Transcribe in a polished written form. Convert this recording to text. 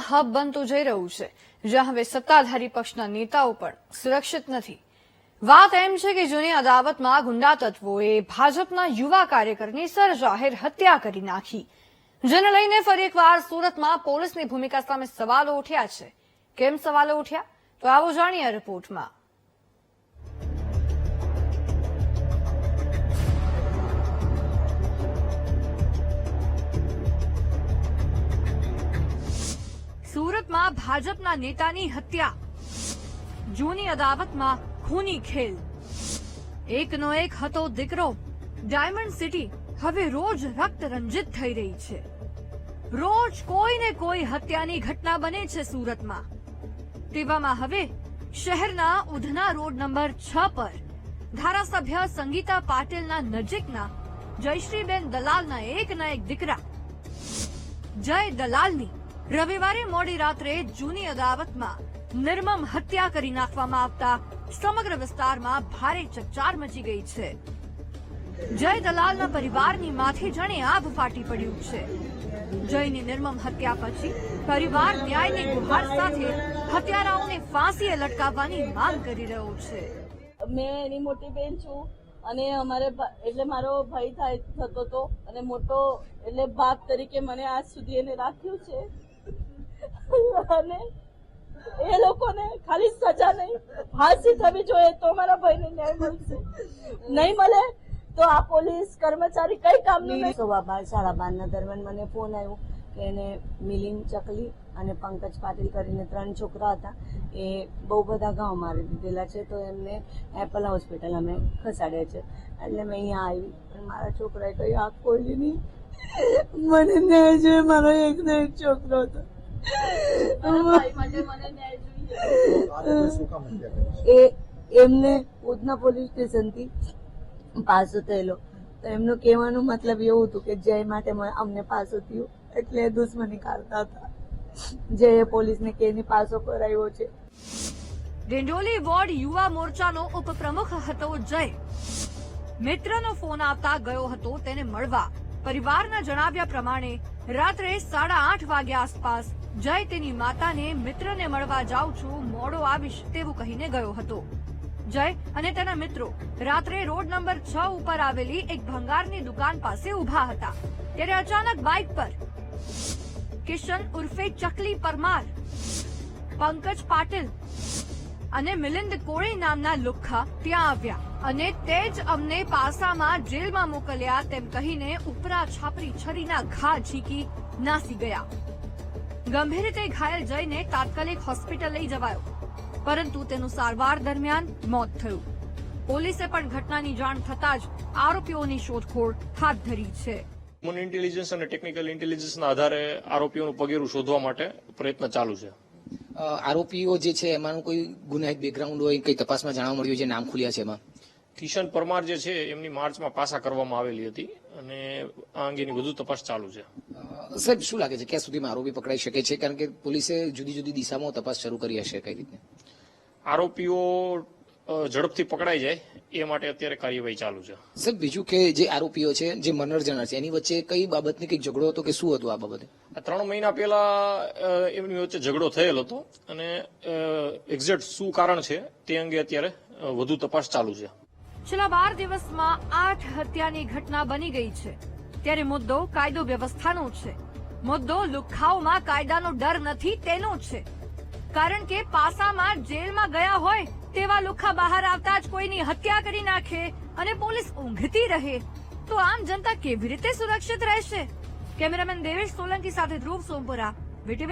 Hub બનતું જઈ રહ્યું છે, જ્યાં હવે સત્તાધારી પક્ષના નેતાઓ પણ સુરક્ષિત નથી. વાત એમ છે કે જૂની અદાવતમાં ગુંડા તત્વોએ ભાજપના યુવા કાર્યકરની સરજાહેર હત્યા કરી નાખી, જેને લઈને ફરી એકવાર સુરતમાં પોલીસની ભૂમિકા સામે સવાલો ઉઠ્યા છે. કેમ સવાલો ઉઠ્યા, તો આવો જાણીએ રિપોર્ટમાં. સુરતમાં ભાજપના નેતાની હત્યા, જૂની અદાવતમાં ખૂની ખેલ. એકનો એક હતો દીકરો. ડાયમંડ સિટી હવે રોજ રક્ત રંજિત થઈ રહી છે. રોજ કોઈને કોઈ હત્યાની ઘટના બને છે સુરતમાં. તેવામાં હવે શહેરના ઉધના રોડ નંબર 6 પર ધારાસભ્ય સંગીતા પાટીલના નજીકના જયશ્રીબેન દલાલના એકના એક દીકરા જય દલાલની રવિવારે મોડી રાત્રે જૂની અદાવતમાં નિર્મમ હત્યા કરી નાખવામાં આવતા સમગ્ર વિસ્તારમાં ભારે ચકચાર મચી ગઈ છે. જય દલાલના પરિવારની માથે જાણે આભ ફાટી પડ્યું છે. જયની નિર્મમ હત્યા પછી પરિવાર ન્યાયની ગુહાર સાથે હત્યારાઓને ફાંસીએ લટકાવવાની માંગ કરી રહ્યો છે. મેં એની મોટી બેન છું અને અમારે એટલે મારો ભાઈ થાય થતો હતો અને મોટો એટલે બાપ તરીકે મને આજ સુધી એને રાખ્યું છે. અને એ લોકોને ખાલી સજા નહીં, ફાંસી થવી જોઈએ તો મારા ભાઈને ન્યાય મળશે. નહીં મળે તો આ પોલીસ કર્મચારી કઈ કામનું નહીં. 12:30 દરમિયાન મને ફોન આવ્યો કે એને મિલિંદ ચકલી અને પંકજ પાટીલ કરીને 3 છોકરા હતા. એ બહુ બધા ઘાવ મારી દીધેલા છે, તો એમને એપલ હોસ્પિટલ અમે ખસાડ્યા છે. એટલે મેં અહીંયા આવી અને મારા છોકરાએ કહ્યું આ કોઈ નહીં, મને ન્યાય જોઈએ, મારો એકનો એક છોકરો હતો. એમને ઉધના પોલીસ સ્ટેશનથી પાસો થયેલો, તો એમનું કહેવાનું મતલબ એવું હતું કે જય માટે અમને પાસો થયું એટલે દુશ્મની કાઢતા હતા. જય પોલીસને કેની પાસો કરાવ્યો છે. ડિંડોલી વોર્ડ યુવા મોરચાનો ઉપપ્રમુખ હતો જય. મિત્રનો ફોન આવતા ગયો હતો તેને મળવા. પરિવારના જણાવ્યા પ્રમાણે રાત્રે 8:30 વાગ્યા આસપાસ જય તેની માતાને મિત્રને મળવા જાઉં છું, મોડો આવીશ તેવું કહીને ગયો હતો. જય અને તેના મિત્રો રાત્રે રોડ નંબર 6 ઉપર આવેલી એક ભંગારની દુકાન પાસે ઉભા હતા. ત્યારે અચાનક બાઇક પર કિશન ઉર્ફે ચકલી પરમાર, પંકજ પાટીલ અને મિલિંદ કોળી નામના લુખ્ખા ત્યાં આવ્યા અને તે જ અમને પાસામાં જેલમાં મોકલ્યા તેમ કહીને ઉપરા છાપરી છરીના ઘા ઝીકી નાસી ગયા. ગંભીર રીતે ઘાયલ જઈને તાત્કાલિક હોસ્પિટલ લઈ જવાયો, પરંતુ તેનું સારવાર દરમિયાન મોત થયું. પોલીસે પણ ઘટનાની જાણ થતાં જ આરોપીઓની શોધખોળ હાથ ધરી છે. હ્યુમન ઇન્ટેલિજન્સ અને ટેકનિકલ ઇન્ટેલિજન્સના આધારે આરોપીઓનું પગેરું શોધવા માટે પ્રયત્ન ચાલુ છે. આરોપીઓ જે છે એમાં કોઈ ગુનાહિત બેકગ્રાઉન્ડ હોય, કઈ તપાસમાં જાણવા મળ્યું છે, નામ ખુલ્યા છે એમાં? કિશન પરમાર જે છે એમની માર્ચમાં પાસા કરવામાં આવેલી હતી અને આ અંગેની વધુ તપાસ ચાલુ છે. સાહેબ, શું લાગે છે ક્યાં સુધીમાં આરોપી પકડાઈ શકે છે? કારણ કે પોલીસે જુદી જુદી દિશામાં તપાસ શરૂ કરી હશે, કઈ રીતે આરોપીઓ ઝડપથી પકડાઈ જાય એ માટે અત્યારે કાર્યવાહી ચાલુ છે. સાહેબ, બીજું કે જે આરોપીઓ છે, જે મર્ડર જનાર છે, એની વચ્ચે કઈ બાબતની કઈ ઝઘડો હતો કે શું હતું આ બાબતે? 3 મહિના પહેલા એમની વચ્ચે ઝઘડો થયેલો હતો અને એક્ઝેક્ટ શું કારણ છે તે અંગે અત્યારે વધુ તપાસ ચાલુ છે. છેલ્લા 12 દિવસમાં 8 હત્યાની ઘટના બની ગઈ છે. ત્યારે મુદ્દો કાયદો વ્યવસ્થાનો છે. મુદ્દો લુખ્ખાઓમાં કાયદાનો ડર નથી તેનો છે. કારણ કે પાસામાં જેલમાં ગયા હોય તેવા લુખ્ખા બહાર આવતા જ કોઈની હત્યા કરી નાખે અને પોલીસ ઊંઘતી રહે તો આમ જનતા કેવી રીતે સુરક્ષિત રહેશે? કેમેરામેન દેવેશ સોલંકી સાથે ધ્રુવ સોમપુરા, વીટીવી.